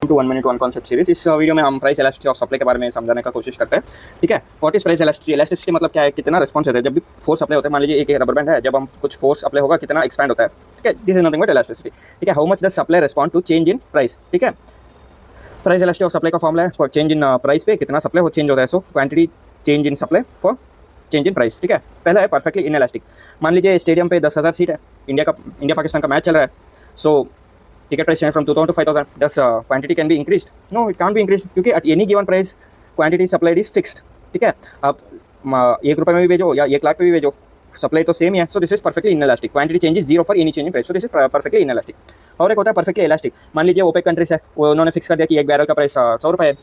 To 1 minute 1 concept series. इस video में हम प्राइस इलास्टिसिटी ऑफ सप्लाई के बारे में समझाने का कोशिश करते हैं। ठीक है, what is price elasticity? Elasticity मतलब क्या है, कितना रिस्पॉन्स होता है जब भी फोर्स अप्लाई होता है। मान लीजिए एक रबर बैंड है, जब हम कुछ फोर्स अप्लाई होगा कितना एक्सपैंड होता है। ठीक है, this is nothing but elasticity. ठीक है, how much the supply respond to change in price. ठीक है, प्राइस इलास्टिसिटी ऑफ सप्लाई का फॉर्मूला है फॉर चेंज इन प्राइस पे कितना सप्लाई हो चेंज होता है। So quantity change in supply for change in price. ठीक है, पहला है परफेक्टली इनइलास्टिक। मान लीजिए स्टेडियम पे 10,000 सीट है, इंडिया पाकिस्तान का मैच चल रहा है। सो ticket price change from 2,000 to 5,000. Does quantity can be increased? No, it can't be increased क्योंकि at any given price quantity supplied is fixed. ठीक है, आप 1 रुपये में भी भेजो या 1 लाख पे भी भेजो, सप्लाई तो सेम ही है। So this is perfectly inelastic. Quantity change is zero for any change in price. So this is perfectly inelastic. और एक होता है परफेक्टली इलास्टिक। मान लीजिए ओपेक कंट्रीज है, वो उन्होंने फिक्स कर दिया कि एक बैरल का प्राइस 100 रुपये है,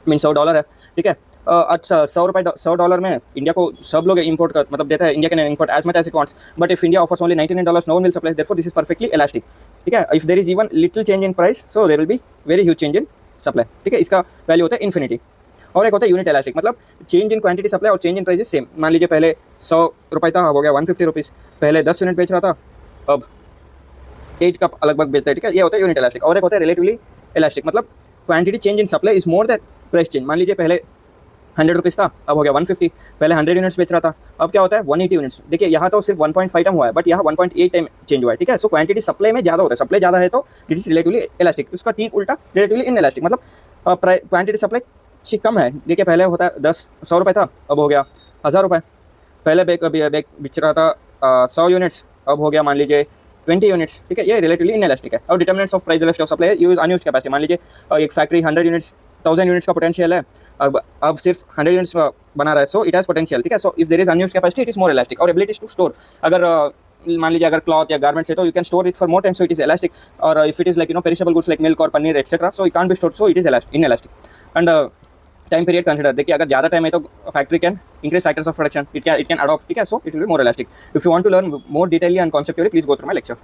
मीन $100 है। ठीक है, $100 में इंडिया को सब लोग इंपोर्ट कर मतलब देता है। India can import as much as it wants, but if India offers only $99, no one will supply, therefore this is perfectly elastic. ठीक है, if there is even little change in price, so there will be very huge change in supply. ठीक है, इसका value होता है infinity. और एक होता है यूनिट इलास्टिक, मतलब चेंज इन क्वांटिटी सप्लाई और चेंज इन प्राइस सेम। मान लीजिए पहले 100 रुपये था, अब हो गया 150 रुपीज़। पहले 10 यूनिट बेच रहा था, अब 8 कप अलग बग बेचता है। ठीक है, ये होता है यूनिट इलास्टिक। और एक होता है रिलेटिवली इलास्टिक, मतलब quantity change in supply is more than price change. मान लीजिए पहले 100 रुपीज़ था, अब हो गया 150। पहले 100 यूनिट्स बेच रहा था, अब क्या होता है 180 यूनिट्स। देखिए यहाँ तो सिर्फ 1.5 टाइम हुआ है, बट यहाँ 1.8 टाइम चेंज हुआ है। ठीक है, सो क्वांटिटी सप्लाई में ज़्यादा होता है, सप्लाई ज़्यादा है तो इट इज रिलेटिवली इलास्टिक। उसका ठीक उल्टा रिलेटिवली इन इलास्टिक, मतलब क्वांटिटी सप्लाई कम है। देखिए पहले होता है 100 रुपये था, अब हो गया 1000 रुपये। पहले बैग बेच रहा था 100 यूनिट्स, अब हो गया मान लीजिए 20 यूनिट्स। ठीक है, ये रिलेटिवली इनइलास्टिक है। और determinants of price elasticity of supply use unused capacity. मान लीजिए एक फैक्ट्री 100 यूनिट्स 1000 यूनिट्स का पोटेंशियल है, अब सिर्फ 100 यूनिट्स बना रहा है, सो इट हैज पोटेंशियल। ठीक है, so if there is unused capacity it is more elastic. और एबिलिटी टू स्टोर, अगर मान लीजिए अगर क्लॉथ या गारमेंट्स है तो you can store it for more time, so it is elastic. और if it is like perishable goods like milk और paneer etcetera, so it can't be stored, so it is inelastic. And time period consider, देखिए अगर ज़्यादा time है तो factory can increase factors of production, it can adopt. ठीक है, so it will be more elastic. If you want to learn more detailly and conceptually, please go through my lecture.